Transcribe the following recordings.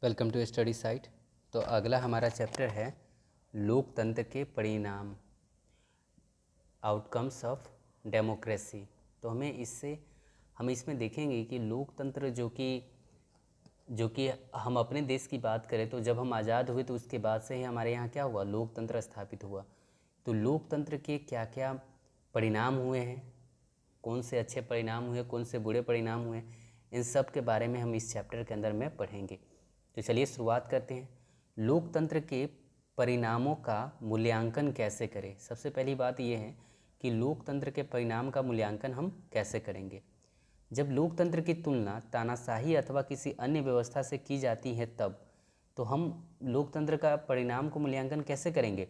Welcome to study site. तो अगला हमारा चैप्टर है लोकतंत्र के परिणाम, आउटकम्स ऑफ डेमोक्रेसी। तो हम इसमें देखेंगे कि लोकतंत्र जो कि हम अपने देश की बात करें तो जब हम आज़ाद हुए तो उसके बाद से ही हमारे यहाँ क्या हुआ, लोकतंत्र स्थापित हुआ। तो लोकतंत्र के क्या क्या परिणाम हुए हैं, कौन से अच्छे परिणाम हुए, कौन से बुरे परिणाम हुए, इन सब के बारे में हम इस चैप्टर के अंदर में पढ़ेंगे। तो चलिए शुरुआत करते हैं। लोकतंत्र के परिणामों का मूल्यांकन कैसे करें। सबसे पहली बात यह है कि लोकतंत्र के परिणाम का मूल्यांकन हम कैसे करेंगे। जब लोकतंत्र की तुलना तानाशाही अथवा किसी अन्य व्यवस्था से की जाती है तब तो हम लोकतंत्र का परिणाम को मूल्यांकन कैसे करेंगे,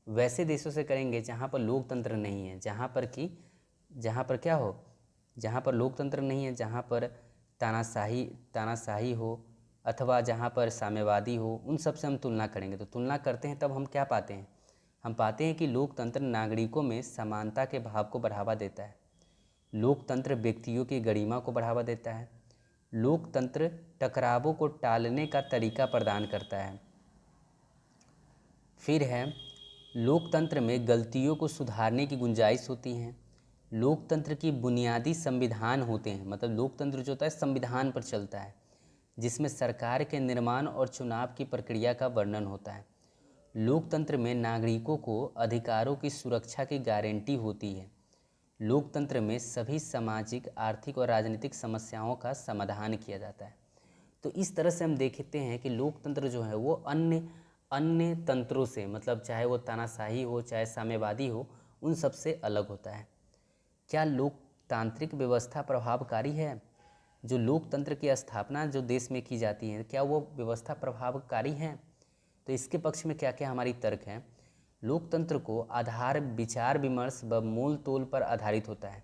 वैसे देशों से करेंगे जहाँ पर लोकतंत्र नहीं है, जहाँ पर लोकतंत्र नहीं है, जहाँ पर तानाशाही हो अथवा जहाँ पर साम्यवादी हो, उन सब से हम तुलना करेंगे। तो तुलना करते हैं तब हम क्या पाते हैं, हम पाते हैं कि लोकतंत्र नागरिकों में समानता के भाव को बढ़ावा देता है, लोकतंत्र व्यक्तियों की गरिमा को बढ़ावा देता है, लोकतंत्र टकरावों को टालने का तरीका प्रदान करता है। फिर है लोकतंत्र में गलतियों को सुधारने की गुंजाइश होती है, लोकतंत्र की बुनियादी संविधान होते हैं, मतलब लोकतंत्र जो होता है संविधान पर चलता है जिसमें सरकार के निर्माण और चुनाव की प्रक्रिया का वर्णन होता है। लोकतंत्र में नागरिकों को अधिकारों की सुरक्षा की गारंटी होती है। लोकतंत्र में सभी सामाजिक, आर्थिक और राजनीतिक समस्याओं का समाधान किया जाता है। तो इस तरह से हम देखते हैं कि लोकतंत्र जो है वो अन्य तंत्रों से, मतलब चाहे वो तानाशाही हो चाहे साम्यवादी हो, उन सब से अलग होता है। क्या लोकतांत्रिक व्यवस्था प्रभावकारी है? जो लोकतंत्र की स्थापना जो देश में की जाती है, क्या वो व्यवस्था प्रभावकारी है? तो इसके पक्ष में क्या क्या हमारी तर्क है। लोकतंत्र को आधार विचार विमर्श व मूल तोल पर आधारित होता है।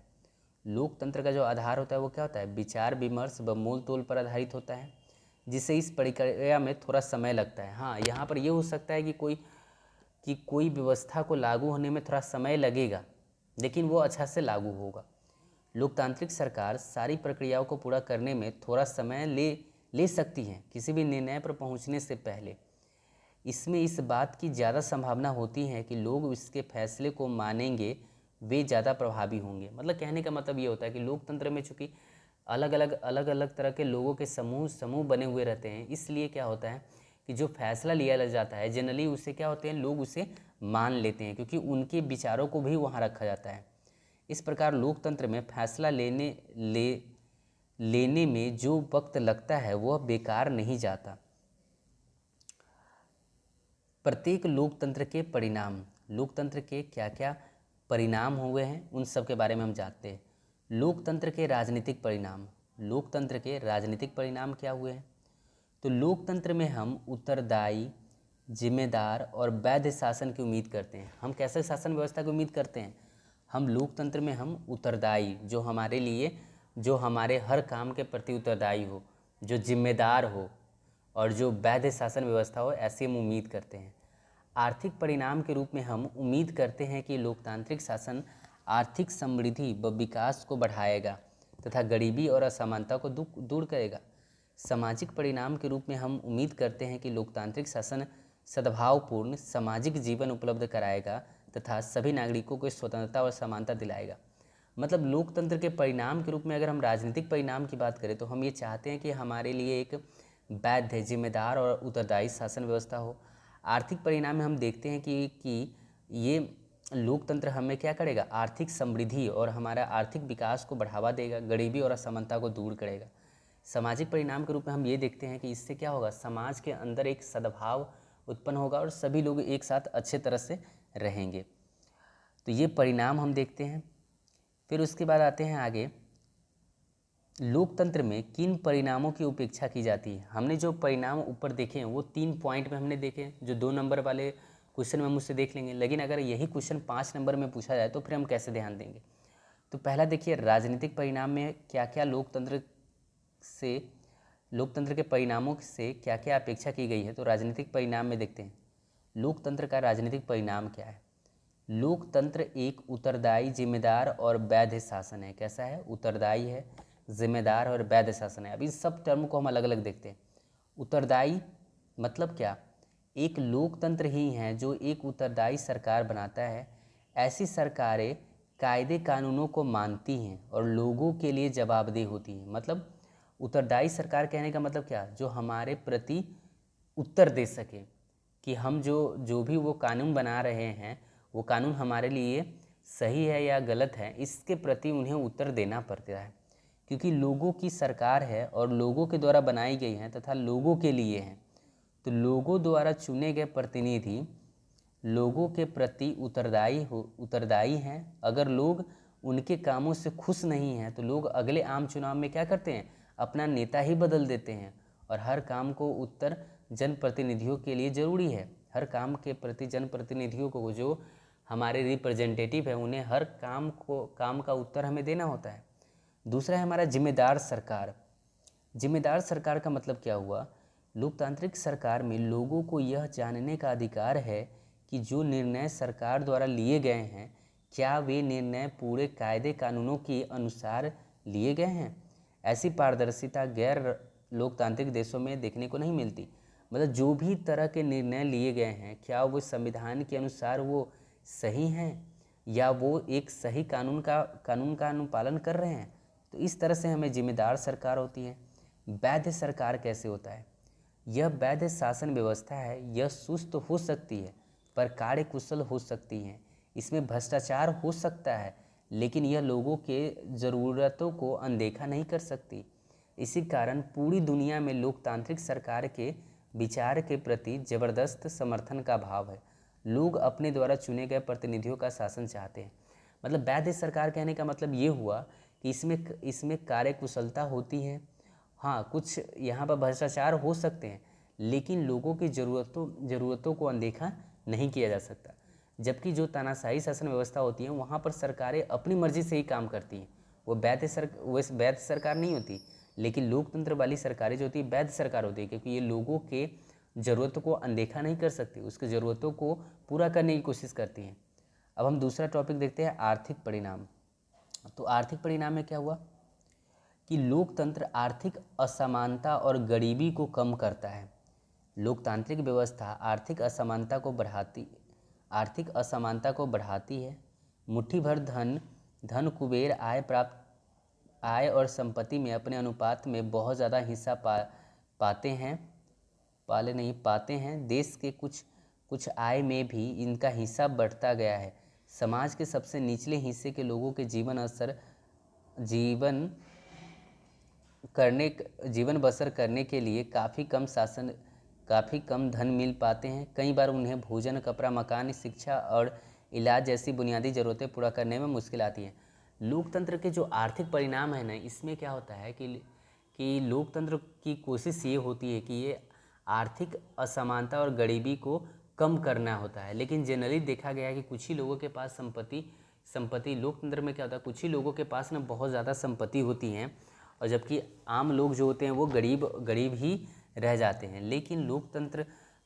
लोकतंत्र का जो आधार होता है वो क्या होता है, विचार विमर्श व मूल तोल पर आधारित होता है, जिससे इस प्रक्रिया में थोड़ा समय लगता है। हाँ, यहाँ पर ये हो सकता है कि कोई व्यवस्था को लागू होने में थोड़ा समय लगेगा, लेकिन वो अच्छा से लागू होगा। लोकतांत्रिक सरकार सारी प्रक्रियाओं को पूरा करने में थोड़ा समय ले सकती है किसी भी निर्णय पर पहुंचने से पहले। इसमें इस बात की ज़्यादा संभावना होती है कि लोग इसके फैसले को मानेंगे, वे ज़्यादा प्रभावी होंगे। मतलब कहने का मतलब ये होता है कि लोकतंत्र में चूँकि अलग अलग तरह के लोगों के समूह बने हुए रहते हैं, इसलिए क्या होता है कि जो फैसला लिया जाता है जनरली उसे क्या होते हैं, लोग उसे मान लेते हैं क्योंकि उनके विचारों को भी वहाँ रखा जाता है। इस प्रकार लोकतंत्र में फैसला लेने में जो वक्त लगता है वह बेकार नहीं जाता। प्रत्येक लोकतंत्र के परिणाम, लोकतंत्र के क्या क्या परिणाम हुए हैं उन सब के बारे में हम जानते हैं। लोकतंत्र के राजनीतिक परिणाम, लोकतंत्र के राजनीतिक परिणाम क्या हुए हैं। तो लोकतंत्र में हम उत्तरदायी, जिम्मेदार और वैध शासन की उम्मीद करते हैं। हम कैसे शासन व्यवस्था की उम्मीद करते हैं, हम लोकतंत्र में हम उत्तरदायी, जो हमारे हर काम के प्रति उत्तरदायी हो, जो जिम्मेदार हो और जो वैध शासन व्यवस्था हो, ऐसी हम उम्मीद करते हैं। आर्थिक परिणाम के रूप में हम उम्मीद करते हैं कि लोकतांत्रिक शासन आर्थिक समृद्धि व विकास को बढ़ाएगा तथा गरीबी और असमानता को दूर करेगा। सामाजिक परिणाम के रूप में हम उम्मीद करते हैं कि लोकतांत्रिक शासन सद्भावपूर्ण सामाजिक जीवन उपलब्ध कराएगा तथा सभी नागरिकों को स्वतंत्रता और समानता दिलाएगा। मतलब लोकतंत्र के परिणाम के रूप में अगर हम राजनीतिक परिणाम की बात करें तो हम ये चाहते हैं कि हमारे लिए एक वैध, जिम्मेदार और उत्तरदायी शासन व्यवस्था हो। आर्थिक परिणाम में हम देखते हैं कि ये लोकतंत्र हमें क्या करेगा, आर्थिक समृद्धि और हमारा आर्थिक विकास को बढ़ावा देगा, गरीबी और असमानता को दूर करेगा। सामाजिक परिणाम के रूप में हम ये देखते हैं कि इससे क्या होगा, समाज के अंदर एक सद्भाव उत्पन्न होगा और सभी लोग एक साथ अच्छे तरह से रहेंगे। तो ये परिणाम हम देखते हैं। फिर उसके बाद आते हैं आगे, लोकतंत्र में किन परिणामों की उपेक्षा की जाती है। हमने जो परिणाम ऊपर देखे हैं वो 3 पॉइंट में हमने देखे हैं, जो 2 नंबर वाले क्वेश्चन में हम उससे देख लेंगे, लेकिन अगर यही क्वेश्चन 5 नंबर में पूछा जाए तो फिर हम कैसे ध्यान देंगे। तो पहला देखिए, राजनीतिक परिणाम में क्या क्या लोकतंत्र के परिणामों से क्या क्या अपेक्षा की गई है। तो राजनीतिक परिणाम में देखते हैं लोकतंत्र का राजनीतिक परिणाम क्या है। लोकतंत्र एक उत्तरदायी, जिम्मेदार और वैध शासन है। कैसा है, उत्तरदायी है, जिम्मेदार और वैध शासन है। अब इस सब टर्म को हम अलग अलग देखते हैं। उत्तरदायी मतलब क्या, एक लोकतंत्र ही है जो एक उत्तरदायी सरकार बनाता है। ऐसी सरकारें कायदे कानूनों को मानती हैं और लोगों के लिए जवाबदेह होती हैं। मतलब उत्तरदायी सरकार कहने का मतलब क्या, जो हमारे प्रति उत्तर दे सके कि हम जो जो भी वो कानून बना रहे हैं वो कानून हमारे लिए सही है या गलत है, इसके प्रति उन्हें उत्तर देना पड़ता है। क्योंकि लोगों की सरकार है और लोगों के द्वारा बनाई गई है तथा लोगों के लिए है, तो लोगों द्वारा चुने गए प्रतिनिधि लोगों के प्रति उत्तरदायी हैं। अगर लोग उनके कामों से खुश नहीं हैं तो लोग अगले आम चुनाव में क्या करते हैं, अपना नेता ही बदल देते हैं। और हर काम को उत्तर जनप्रतिनिधियों के लिए ज़रूरी है। हर काम के प्रति जनप्रतिनिधियों को, जो हमारे रिप्रेजेंटेटिव है, उन्हें हर काम का उत्तर हमें देना होता है। दूसरा है हमारा जिम्मेदार सरकार। जिम्मेदार सरकार का मतलब क्या हुआ, लोकतांत्रिक सरकार में लोगों को यह जानने का अधिकार है कि जो निर्णय सरकार द्वारा लिए गए हैं क्या वे निर्णय पूरे कायदे कानूनों के अनुसार लिए गए हैं। ऐसी पारदर्शिता गैर लोकतांत्रिक देशों में देखने को नहीं मिलती। मतलब जो भी तरह के निर्णय लिए गए हैं क्या वो संविधान के अनुसार वो सही हैं या वो एक सही कानून का अनुपालन कर रहे हैं। तो इस तरह से हमें जिम्मेदार सरकार होती है। वैध सरकार कैसे होता है, यह वैध शासन व्यवस्था है। यह सुस्त हो सकती है पर कार्यकुशल हो सकती है। इसमें भ्रष्टाचार हो सकता है लेकिन यह लोगों के ज़रूरतों को अनदेखा नहीं कर सकती। इसी कारण पूरी दुनिया में लोकतांत्रिक सरकार के विचार के प्रति ज़बरदस्त समर्थन का भाव है। लोग अपने द्वारा चुने गए प्रतिनिधियों का शासन चाहते हैं। मतलब वैध सरकार कहने का मतलब ये हुआ कि इसमें कार्यकुशलता होती है। हाँ, कुछ यहाँ पर भ्रष्टाचार हो सकते हैं लेकिन लोगों की ज़रूरतों को अनदेखा नहीं किया जा सकता। जबकि जो तानाशाही शासन व्यवस्था होती है वहाँ पर सरकारें अपनी मर्जी से ही काम करती हैं। वो वैध सरकार नहीं होती। लेकिन लोकतंत्र वाली सरकारें जो होती है वैध सरकार होती है, क्योंकि ये लोगों के ज़रूरतों को अनदेखा नहीं कर सकती, उसकी ज़रूरतों को पूरा करने की कोशिश करती हैं। अब हम दूसरा टॉपिक देखते हैं, आर्थिक परिणाम। तो आर्थिक परिणाम में क्या हुआ कि लोकतंत्र आर्थिक असमानता और गरीबी को कम करता है। लोकतांत्रिक व्यवस्था आर्थिक असमानता को बढ़ाती है। मुट्ठी भर धन कुबेर आय और संपत्ति में अपने अनुपात में बहुत ज़्यादा हिस्सा पाते हैं। देश के कुछ आय में भी इनका हिस्सा बढ़ता गया है। समाज के सबसे निचले हिस्से के लोगों के जीवन बसर करने के लिए काफ़ी कम धन मिल पाते हैं। कई बार उन्हें भोजन, कपड़ा, मकान, शिक्षा और इलाज जैसी बुनियादी ज़रूरतें पूरा करने में मुश्किल आती है। लोकतंत्र के जो आर्थिक परिणाम है ना, इसमें क्या होता है कि लोकतंत्र की कोशिश ये होती है कि ये आर्थिक असमानता और गरीबी को कम करना होता है। लेकिन जनरली देखा गया है कि कुछ ही लोगों के पास संपत्ति लोकतंत्र में क्या होता है, कुछ ही लोगों के पास ना बहुत ज़्यादा संपत्ति होती हैं और जबकि आम लोग जो होते हैं वो गरीब ही रह जाते हैं। लेकिन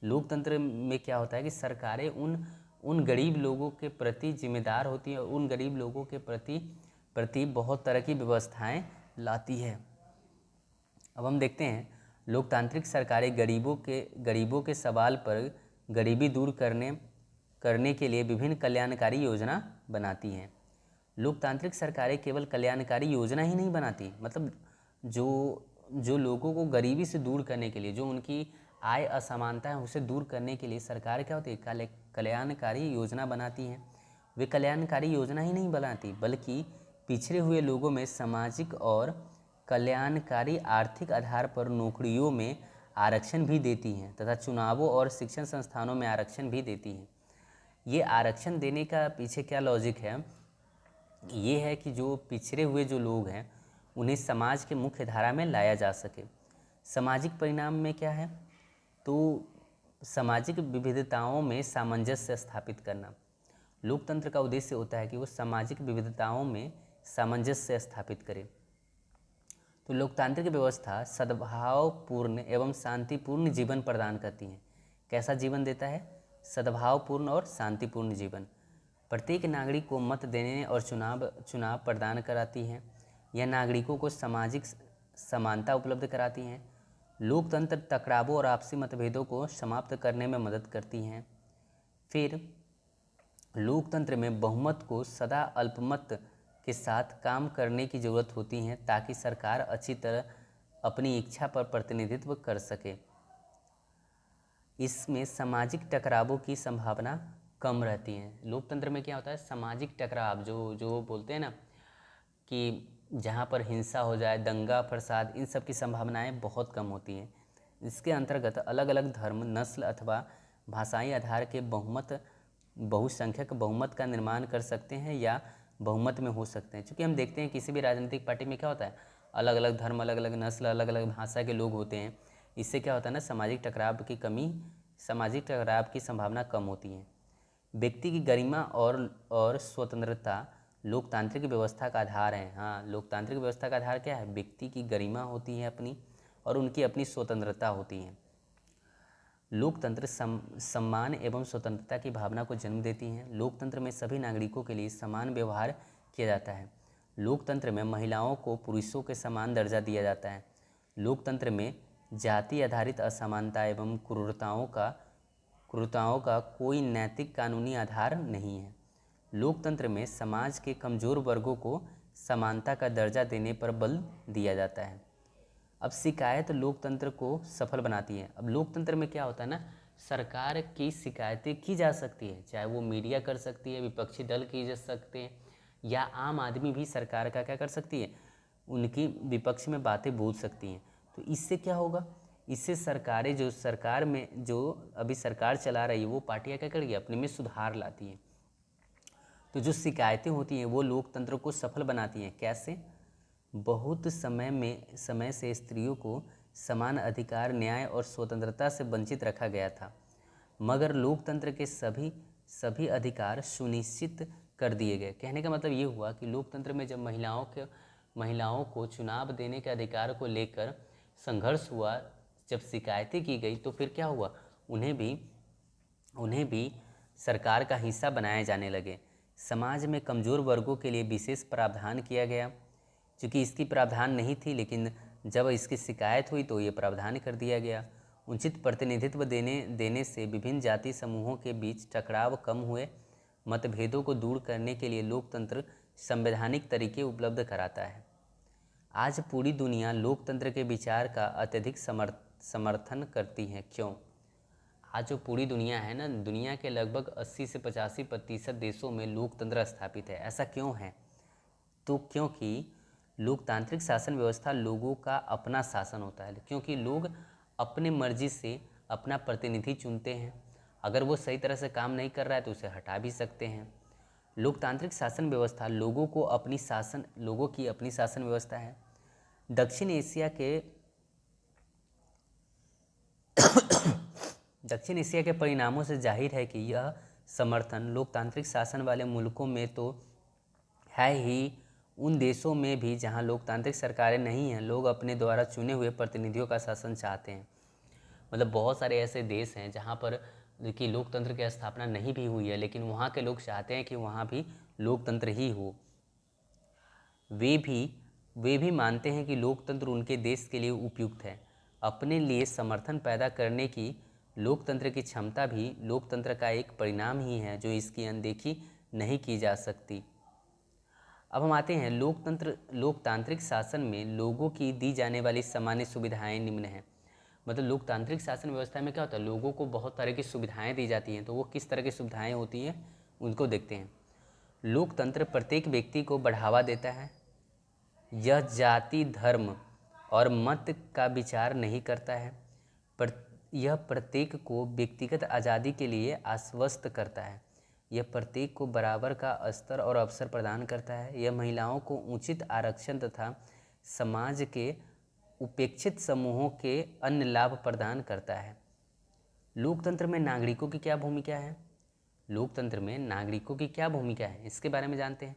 लोकतंत्र में क्या होता है कि सरकारें उन गरीब लोगों के प्रति जिम्मेदार होती हैं और उन गरीब लोगों के प्रति बहुत तरह की व्यवस्थाएं लाती है। अब हम देखते हैं लोकतांत्रिक सरकारें गरीबों के सवाल पर गरीबी दूर करने के लिए विभिन्न कल्याणकारी योजना बनाती हैं। लोकतांत्रिक सरकारें केवल कल्याणकारी योजना ही नहीं बनाती, मतलब जो लोगों को गरीबी से दूर करने के लिए, जो उनकी आय असमानता है उसे दूर करने के लिए सरकार क्या होती है, कल्याणकारी योजना बनाती हैं। वे कल्याणकारी योजना ही नहीं बनाती बल्कि पिछड़े हुए लोगों में सामाजिक और कल्याणकारी आर्थिक आधार पर नौकरियों में आरक्षण भी देती हैं तथा चुनावों और शिक्षण संस्थानों में आरक्षण भी देती हैं। ये आरक्षण देने का पीछे क्या लॉजिक है, ये है कि जो पिछड़े हुए जो लोग हैं उन्हें समाज के मुख्य धारा में लाया जा सके। सामाजिक परिणाम में क्या है, तो सामाजिक विविधताओं में सामंजस्य स्थापित करना। लोकतंत्र का उद्देश्य होता है कि वो सामाजिक विविधताओं में सामंजस्य स्थापित करे। तो लोकतांत्रिक व्यवस्था सद्भावपूर्ण एवं शांतिपूर्ण जीवन प्रदान करती है। कैसा जीवन देता है, सद्भावपूर्ण और शांतिपूर्ण जीवन। प्रत्येक नागरिक को मत देने और चुनाव प्रदान कराती है। यह नागरिकों को सामाजिक समानता उपलब्ध कराती हैं। लोकतंत्र टकरावों और आपसी मतभेदों को समाप्त करने में मदद करती हैं। फिर लोकतंत्र में बहुमत को सदा अल्पमत के साथ काम करने की ज़रूरत होती है ताकि सरकार अच्छी तरह अपनी इच्छा पर प्रतिनिधित्व कर सके। इसमें सामाजिक टकरावों की संभावना कम रहती है। लोकतंत्र में क्या होता है, सामाजिक टकराव जो बोलते हैं ना कि जहाँ पर हिंसा हो जाए, दंगा फसाद, इन सब की संभावनाएं बहुत कम होती हैं। इसके अंतर्गत अलग अलग धर्म, नस्ल अथवा भाषाई आधार के बहुसंख्यक बहुमत का निर्माण कर सकते हैं या बहुमत में हो सकते हैं। क्योंकि हम देखते हैं किसी भी राजनीतिक पार्टी में क्या होता है, अलग अलग धर्म, अलग अलग नस्ल, अलग अलग भाषा के लोग होते हैं। इससे क्या होता है ना, सामाजिक टकराव की संभावना कम होती है। व्यक्ति की गरिमा और स्वतंत्रता लोकतांत्रिक व्यवस्था का आधार है। हाँ, लोकतांत्रिक व्यवस्था का आधार क्या है, व्यक्ति की गरिमा होती है अपनी, और उनकी अपनी स्वतंत्रता होती है। लोकतंत्र सम्मान एवं स्वतंत्रता की भावना को जन्म देती हैं। लोकतंत्र में सभी नागरिकों के लिए समान व्यवहार किया जाता है। लोकतंत्र में महिलाओं को पुरुषों के समान दर्जा दिया जाता है। लोकतंत्र में जाति आधारित असमानता एवं क्रूरताओं का कोई नैतिक कानूनी आधार नहीं है। लोकतंत्र में समाज के कमज़ोर वर्गों को समानता का दर्जा देने पर बल दिया जाता है। अब शिकायत लोकतंत्र को सफल बनाती है। अब लोकतंत्र में क्या होता है ना, सरकार की शिकायतें की जा सकती है, चाहे वो मीडिया कर सकती है, विपक्षी दल की जा सकते हैं, या आम आदमी भी सरकार का क्या कर सकती है, उनकी विपक्ष में बातें बोल सकती हैं। तो इससे क्या होगा, इससे सरकार में जो अभी सरकार चला रही है वो पार्टियाँ क्या करेगी, अपने में सुधार लाती हैं। तो जो शिकायतें होती हैं वो लोकतंत्र को सफल बनाती हैं। कैसे? बहुत समय से स्त्रियों को समान अधिकार, न्याय और स्वतंत्रता से वंचित रखा गया था, मगर लोकतंत्र के सभी अधिकार सुनिश्चित कर दिए गए। कहने का मतलब ये हुआ कि लोकतंत्र में जब महिलाओं को चुनाव देने के अधिकार को लेकर संघर्ष हुआ, जब शिकायतें की गई, तो फिर क्या हुआ, उन्हें भी सरकार का हिस्सा बनाए जाने लगे। समाज में कमज़ोर वर्गों के लिए विशेष प्रावधान किया गया। चूँकि इसकी प्रावधान नहीं थी, लेकिन जब इसकी शिकायत हुई तो ये प्रावधान कर दिया गया। उचित प्रतिनिधित्व देने से विभिन्न जाति समूहों के बीच टकराव कम हुए। मतभेदों को दूर करने के लिए लोकतंत्र संवैधानिक तरीके उपलब्ध कराता है। आज पूरी दुनिया लोकतंत्र के विचार का अत्यधिक समर्थन करती है। क्यों? आज जो पूरी दुनिया है ना, दुनिया के लगभग 80 से 85% देशों में लोकतंत्र स्थापित है। ऐसा क्यों है? तो क्योंकि लोकतांत्रिक शासन व्यवस्था लोगों का अपना शासन होता है, क्योंकि लोग अपने मर्जी से अपना प्रतिनिधि चुनते हैं। अगर वो सही तरह से काम नहीं कर रहा है तो उसे हटा भी सकते हैं। लोकतांत्रिक शासन व्यवस्था लोगों की अपनी शासन व्यवस्था है। दक्षिण एशिया के परिणामों से जाहिर है कि यह समर्थन लोकतांत्रिक शासन वाले मुल्कों में तो है ही, उन देशों में भी जहां लोकतांत्रिक सरकारें नहीं हैं, लोग अपने द्वारा चुने हुए प्रतिनिधियों का शासन चाहते हैं। मतलब बहुत सारे ऐसे देश हैं जहां पर कि लोकतंत्र की स्थापना नहीं भी हुई है, लेकिन वहां के लोग चाहते हैं कि वहां भी लोकतंत्र ही हो। वे भी मानते हैं कि लोकतंत्र उनके देश के लिए उपयुक्त है। अपने लिए समर्थन पैदा करने की लोकतंत्र की क्षमता भी लोकतंत्र का एक परिणाम ही है, जो इसकी अनदेखी नहीं की जा सकती। अब हम आते हैं लोकतांत्रिक शासन में लोगों की दी जाने वाली सामान्य सुविधाएं निम्न हैं। मतलब लोकतांत्रिक शासन व्यवस्था में क्या होता है, लोगों को बहुत तरह की सुविधाएं दी जाती हैं। तो वो किस तरह की सुविधाएं होती हैं उनको देखते हैं। लोकतंत्र प्रत्येक व्यक्ति को बढ़ावा देता है। यह जाति, धर्म और मत का विचार नहीं करता है, पर यह प्रत्येक को व्यक्तिगत आज़ादी के लिए आश्वस्त करता है। यह प्रत्येक को बराबर का स्तर और अवसर प्रदान करता है। यह महिलाओं को उचित आरक्षण तथा समाज के उपेक्षित समूहों के अन्य लाभ प्रदान करता है। लोकतंत्र में नागरिकों की क्या भूमिका है? लोकतंत्र में नागरिकों की क्या भूमिका है, इसके बारे में जानते हैं।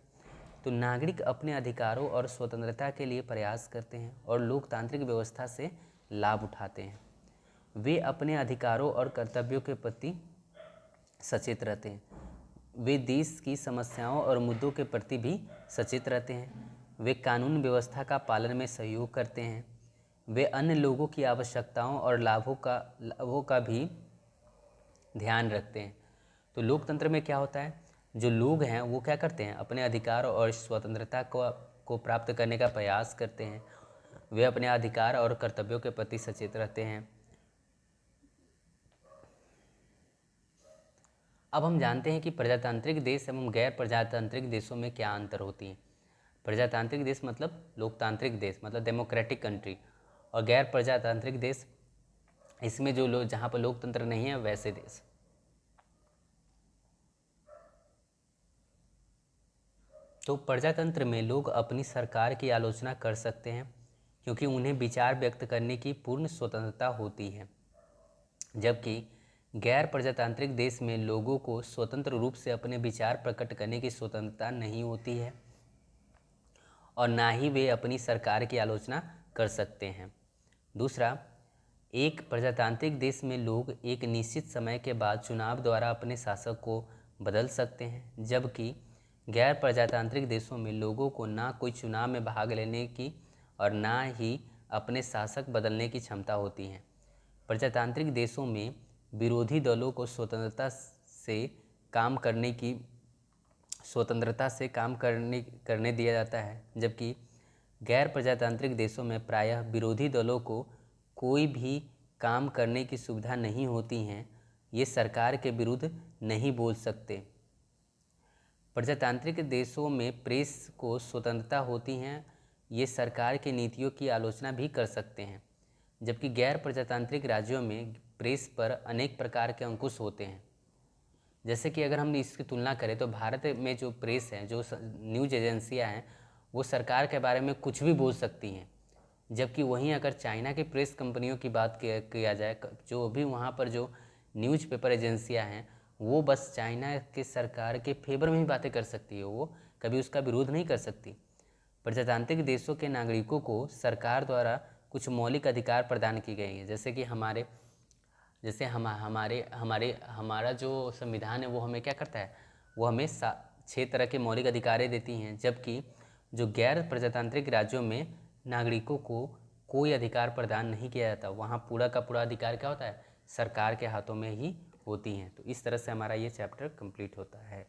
तो नागरिक अपने अधिकारों और स्वतंत्रता के लिए प्रयास करते हैं और लोकतांत्रिक व्यवस्था से लाभ उठाते हैं। वे अपने अधिकारों और कर्तव्यों के प्रति सचेत रहते हैं। वे देश की समस्याओं और मुद्दों के प्रति भी सचेत रहते हैं। वे कानून व्यवस्था का पालन में सहयोग करते हैं। वे अन्य लोगों की आवश्यकताओं और लाभों का भी ध्यान रखते हैं। तो लोकतंत्र में क्या होता है, जो लोग हैं वो क्या करते हैं, अपने अधिकार और स्वतंत्रता को प्राप्त करने का प्रयास करते हैं। वे अपने अधिकार और कर्तव्यों के प्रति सचेत रहते हैं। अब हम जानते हैं कि प्रजातांत्रिक देश एवं गैर प्रजातांत्रिक देशों में क्या अंतर होती है। प्रजातांत्रिक देश मतलब लोकतांत्रिक देश, मतलब डेमोक्रेटिक कंट्री, और गैर प्रजातांत्रिक देश, इसमें जो लोग जहाँ पर लोकतंत्र नहीं है वैसे देश। तो प्रजातंत्र में लोग अपनी सरकार की आलोचना कर सकते हैं क्योंकि उन्हें विचार व्यक्त करने की पूर्ण स्वतंत्रता होती है, जबकि गैर प्रजातांत्रिक देश में लोगों को स्वतंत्र रूप से अपने विचार प्रकट करने की स्वतंत्रता नहीं होती है और ना ही वे अपनी सरकार की आलोचना कर सकते हैं। दूसरा, एक प्रजातांत्रिक देश में लोग एक निश्चित समय के बाद चुनाव द्वारा अपने शासक को बदल सकते हैं, जबकि गैर प्रजातांत्रिक देशों में लोगों को ना कोई चुनाव में भाग लेने की और ना ही अपने शासक बदलने की क्षमता होती है। प्रजातांत्रिक देशों में विरोधी दलों को स्वतंत्रता से काम करने दिया जाता है, जबकि गैर प्रजातांत्रिक देशों में प्रायः विरोधी दलों को कोई भी काम करने की सुविधा नहीं होती हैं। ये सरकार के विरुद्ध नहीं बोल सकते। प्रजातांत्रिक देशों में प्रेस को स्वतंत्रता होती हैं, ये सरकार की नीतियों की आलोचना भी कर सकते हैं, जबकि गैर प्रजातांत्रिक राज्यों में प्रेस पर अनेक प्रकार के अंकुश होते हैं। जैसे कि अगर हम इसकी तुलना करें तो भारत में जो प्रेस है, जो न्यूज एजेंसियां हैं, वो सरकार के बारे में कुछ भी बोल सकती हैं, जबकि वहीं अगर चाइना की प्रेस कंपनियों की बात किया जाए, जो भी वहाँ पर जो न्यूज़पेपर एजेंसियां हैं, वो बस चाइना के सरकार के फेवर में ही बातें कर सकती है, वो कभी उसका विरोध नहीं कर सकती। प्रजातांत्रिक देशों के नागरिकों को सरकार द्वारा कुछ मौलिक अधिकार प्रदान की गई हैं, जैसे कि हमारा जो संविधान है वो हमें क्या करता है, वो हमें 6 तरह के मौलिक अधिकारें देती हैं, जबकि जो गैर प्रजातांत्रिक राज्यों में नागरिकों को कोई अधिकार प्रदान नहीं किया जाता। वहाँ पूरा का पूरा अधिकार क्या होता है, सरकार के हाथों में ही होती हैं। तो इस तरह से हमारा ये चैप्टर कंप्लीट होता है।